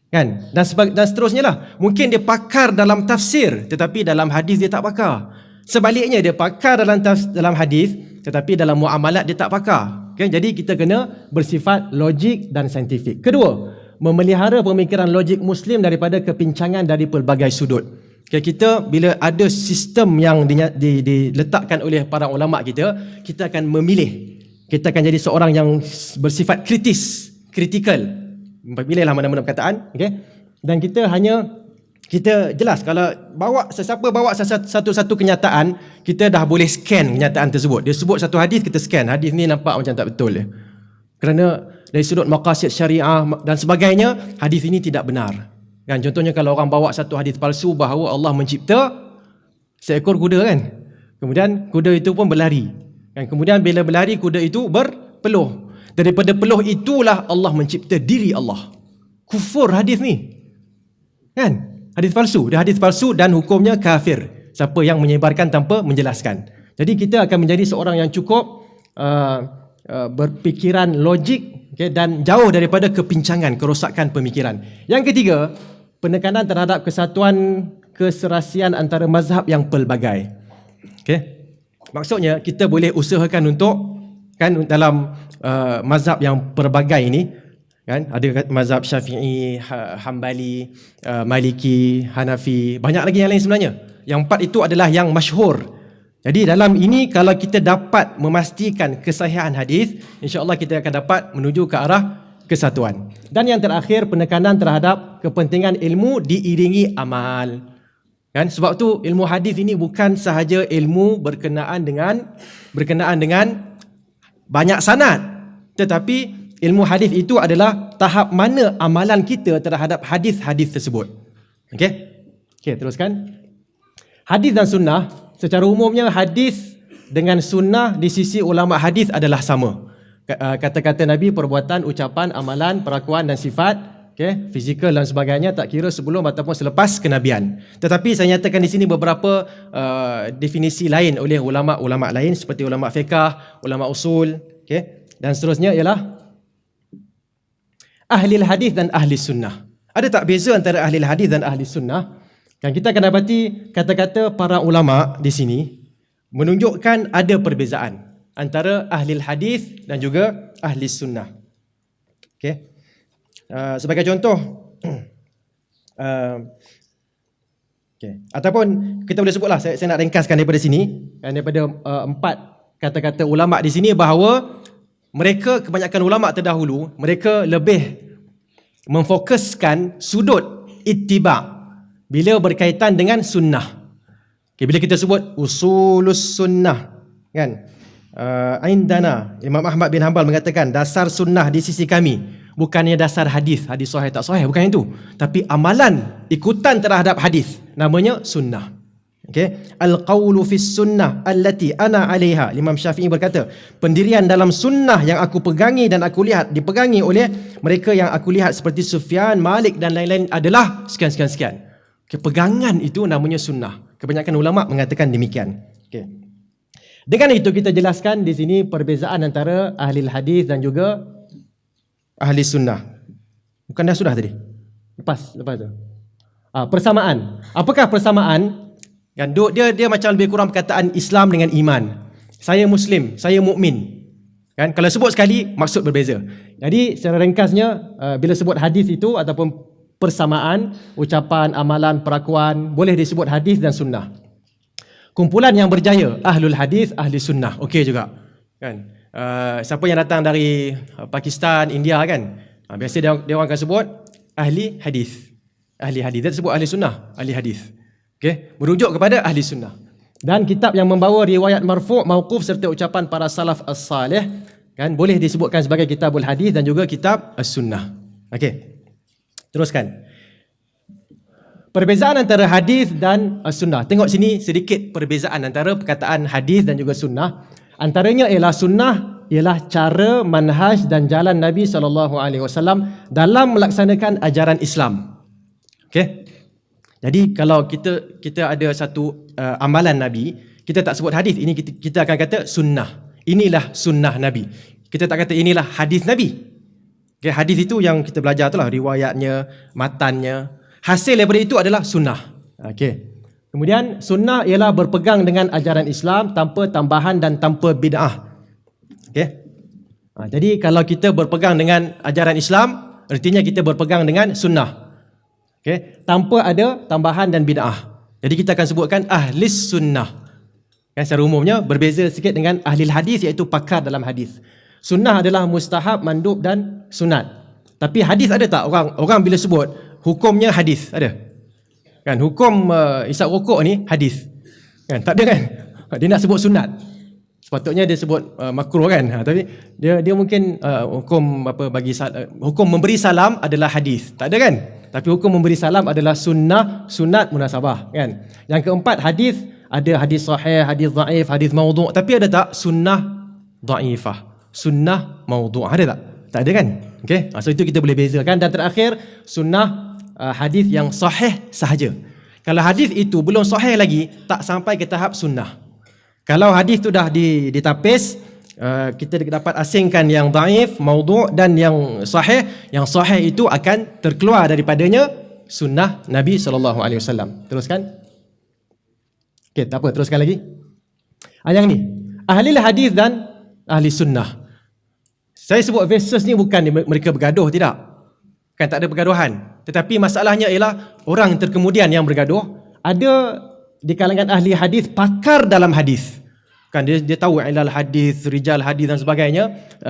kan? Dan seterusnya lah. Mungkin dia pakar dalam tafsir, tetapi dalam hadis dia tak pakar. Sebaliknya, dia pakar dalam hadis, tetapi dalam muamalat dia tak pakar. Okay? Jadi kita kena bersifat logik dan saintifik. Kedua, memelihara pemikiran logik Muslim daripada kepincangan dari pelbagai sudut. Okay, kita bila ada sistem yang diletakkan oleh para ulama kita akan memilih. Kita akan jadi seorang yang bersifat kritikal. Pilihlah mana-mana perkataan, okey. Dan kita jelas kalau sesiapa bawa satu kenyataan, kita dah boleh scan kenyataan tersebut. Dia sebut satu hadis, kita scan. Hadis ni nampak macam tak betul ya. Kerana dari sudut maqasid syariah dan sebagainya, hadis ini tidak benar. Kan contohnya kalau orang bawa satu hadis palsu bahawa Allah mencipta seekor kuda kan. Kemudian kuda itu pun berlari. Dan kemudian bila berlari kuda itu berpeluh. Daripada peluh itulah Allah mencipta diri Allah. Kufur hadis ni. Kan? Hadis palsu. Dia hadis palsu dan hukumnya kafir. Siapa yang menyebarkan tanpa menjelaskan. Jadi kita akan menjadi seorang yang cukup berpikiran logik, okay, dan jauh daripada kepincangan, kerosakan pemikiran. Yang ketiga, penekanan terhadap kesatuan keserasian antara mazhab yang pelbagai. Okay? Maksudnya kita boleh usahakan untuk dalam mazhab yang pelbagai ini, kan, ada mazhab Syafi'i, Hambali, Maliki, Hanafi, banyak lagi yang lain sebenarnya. Yang 4 itu adalah yang masyhur. Jadi dalam ini kalau kita dapat memastikan kesahihan hadis, insya-Allah kita akan dapat menuju ke arah kesatuan. Dan yang terakhir, penekanan terhadap kepentingan ilmu diiringi amal. Kan, sebab tu ilmu hadis ini bukan sahaja ilmu berkenaan dengan banyak sanad, tetapi ilmu hadis itu adalah tahap mana amalan kita terhadap hadis-hadis tersebut. Okey, teruskan. Hadis dan sunnah, secara umumnya hadis dengan sunnah di sisi ulama hadis adalah sama. Kata-kata Nabi, perbuatan, ucapan, amalan, perlakuan dan sifat, fizikal dan sebagainya, tak kira sebelum ataupun selepas kenabian. Tetapi saya nyatakan di sini beberapa definisi lain oleh ulama-ulama lain seperti ulama fiqh, ulama usul, dan seterusnya ialah ahli hadis dan ahli sunnah. Ada tak beza antara ahli hadis dan ahli sunnah? Kan kita akan dapati kata-kata para ulama di sini menunjukkan ada perbezaan antara ahli hadis dan juga ahli sunnah. Sebagai contoh, ataupun kita boleh sebutlah, saya nak ringkaskan daripada sini, daripada 4 kata-kata ulama di sini, bahawa mereka, kebanyakan ulama terdahulu, mereka lebih memfokuskan sudut ittiba' bila berkaitan dengan sunnah. Bila kita sebut usulus sunnah, kan? Indana, Imam Ahmad bin Hanbal mengatakan dasar sunnah di sisi kami bukannya dasar hadis sahih tak sahih, bukan itu, tapi amalan ikutan terhadap hadis, namanya sunnah. Al-qawlu fis sunnah allati ana 'alaiha. Imam Syafi'i berkata, pendirian dalam sunnah yang aku pegangi dan aku lihat dipegangi oleh mereka yang aku lihat seperti Sufyan, Malik dan lain-lain adalah sekian. Pegangan itu namanya sunnah. Kebanyakan ulama mengatakan demikian. Dengan itu kita jelaskan di sini perbezaan antara ahli hadis dan juga ahli sunnah. Bukan dah sudah tadi? Lepas tu. Persamaan. Apakah persamaan? Kan dia macam lebih kurang perkataan Islam dengan iman. Saya Muslim, saya mukmin. Kan kalau sebut sekali maksud berbeza. Jadi secara ringkasnya bila sebut hadis itu ataupun persamaan, ucapan, amalan, perlakuan, boleh disebut hadis dan sunnah. Kumpulan yang berjaya, ahlul hadis, ahli sunnah, okey juga. Kan? Siapa yang datang dari Pakistan, India kan? Biasa dia orang akan sebut ahli hadis. Ahli hadis, dia sebut ahli sunnah, ahli hadis. Merujuk kepada ahli sunnah. Dan kitab yang membawa riwayat marfu', mauquf serta ucapan para salaf as-salih, kan, boleh disebutkan sebagai kitabul hadis dan juga kitab as-sunnah. Teruskan. Perbezaan antara hadis dan sunnah. Tengok sini sedikit perbezaan antara perkataan hadis dan juga sunnah. Antaranya ialah sunnah ialah cara, manhaj dan jalan Nabi SAW dalam melaksanakan ajaran Islam. Jadi kalau kita ada satu amalan Nabi, kita tak sebut hadis, ini kita akan kata sunnah. Inilah sunnah Nabi. Kita tak kata inilah hadis Nabi. Hadis itu yang kita belajar itulah, riwayatnya, matannya. Hasil daripada itu adalah sunnah. Kemudian sunnah ialah berpegang dengan ajaran Islam tanpa tambahan dan tanpa bid'ah. Jadi kalau kita berpegang dengan ajaran Islam, artinya kita berpegang dengan sunnah. Tanpa ada tambahan dan bid'ah. Jadi kita akan sebutkan ahlis sunnah. Secara umumnya berbeza sikit dengan ahli hadis, iaitu pakar dalam hadis. Sunnah adalah mustahab, mandub dan sunat. Tapi hadis ada tak orang bila sebut hukumnya hadis? Ada? Kan hukum isap rokok ni hadis. Kan tak ada kan? Dia nak sebut sunat. Sepatutnya dia sebut makruh kan. Tapi dia mungkin hukum hukum memberi salam adalah hadis. Tak ada kan? Tapi hukum memberi salam adalah sunnah, sunat, munasabah kan. Yang keempat, hadis ada hadis sahih, hadis dhaif, hadis maudhu', tapi ada tak sunnah dhaifah, sunnah maudhu'? Ada tak? Tak ada kan? So itu kita boleh bezakan. Dan terakhir, sunnah hadis yang sahih sahaja. Kalau hadis itu belum sahih lagi, tak sampai ke tahap sunnah. Kalau hadis tu dah ditapis, kita dapat asingkan yang dhaif, maudhu' dan yang sahih. Yang sahih itu akan terkeluar daripadanya sunnah Nabi SAW. Teruskan. Tak apa, teruskan lagi. Yang ni, ahli hadis dan ahli sunnah. Saya sebut versus ni bukan mereka bergaduh, tidak. Kan tak ada pergaduhan. Tetapi masalahnya ialah orang terkemudian yang bergaduh. Ada di kalangan ahli hadis pakar dalam hadis. Kan dia tahu ilal hadis, rijal hadis dan sebagainya,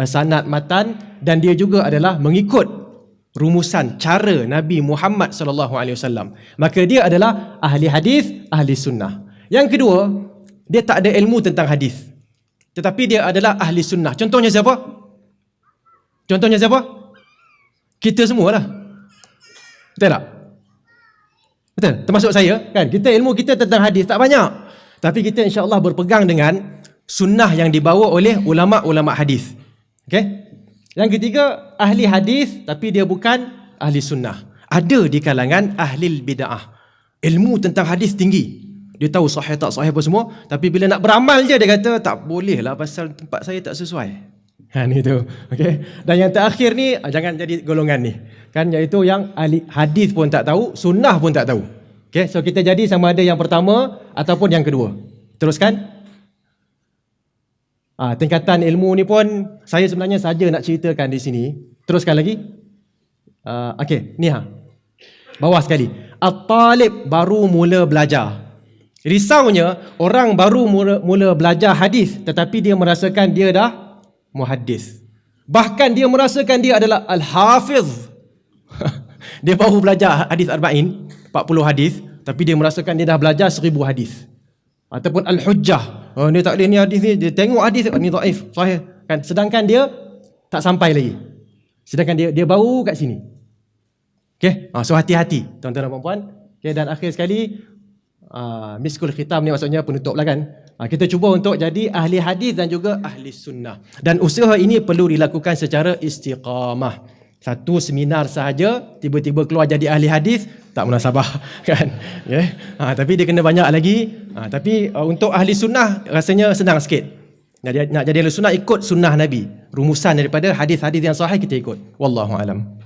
sanad, matan, dan dia juga adalah mengikut rumusan cara Nabi Muhammad SAW. Maka dia adalah ahli hadis, ahli sunnah. Yang kedua, dia tak ada ilmu tentang hadis, tetapi dia adalah ahli sunnah. Contohnya siapa? Contohnya siapa? Kita semualah. Betul tak? Betul? Termasuk saya kan. Ilmu kita tentang hadis tak banyak. Tapi kita insya-Allah berpegang dengan sunnah yang dibawa oleh ulama-ulama hadis. Okey? Yang ketiga, ahli hadis tapi dia bukan ahli sunnah. Ada di kalangan ahli bid'ah. Ilmu tentang hadis tinggi. Dia tahu sahih tak sahih apa semua, tapi bila nak beramal je dia kata tak boleh lah pasal tempat saya tak sesuai. Kan itu. Okey. Dan yang terakhir ni jangan jadi golongan ni. Kan iaitu yang ahli hadis pun tak tahu, sunnah pun tak tahu. Okey, so kita jadi sama ada yang pertama ataupun yang kedua. Teruskan. Tingkatan ilmu ni pun saya sebenarnya saja nak ceritakan di sini. Teruskan lagi. Okey, ni bawah sekali. At-talib baru mula belajar. Risaunya orang baru mula belajar hadis tetapi dia merasakan dia dah muhaddis. Bahkan dia merasakan dia adalah al-hafiz. Dia baru belajar hadis arba'in, 40 hadis, tapi dia merasakan dia dah belajar 1000 hadis. Ataupun al-hujjah. Dia tak boleh ni hadis ni, dia tengok hadis ni dhaif, sahih kan, sedangkan dia tak sampai lagi. Sedangkan dia baru kat sini. Okey, so hati-hati tuan-tuan dan puan-puan. Okey, dan akhir sekali miskul khitam ni maksudnya penutup lah kan. Kita cuba untuk jadi ahli hadis dan juga ahli sunnah. Dan usaha ini perlu dilakukan secara istiqamah. Satu seminar sahaja tiba-tiba keluar jadi ahli hadis tak munasabah kan. Okay? Tapi dia kena banyak lagi. Tapi untuk ahli sunnah rasanya senang sikit. Nak jadi ahli sunnah ikut sunnah Nabi. Rumusan daripada hadis-hadis yang sahih kita ikut. Wallahu alam.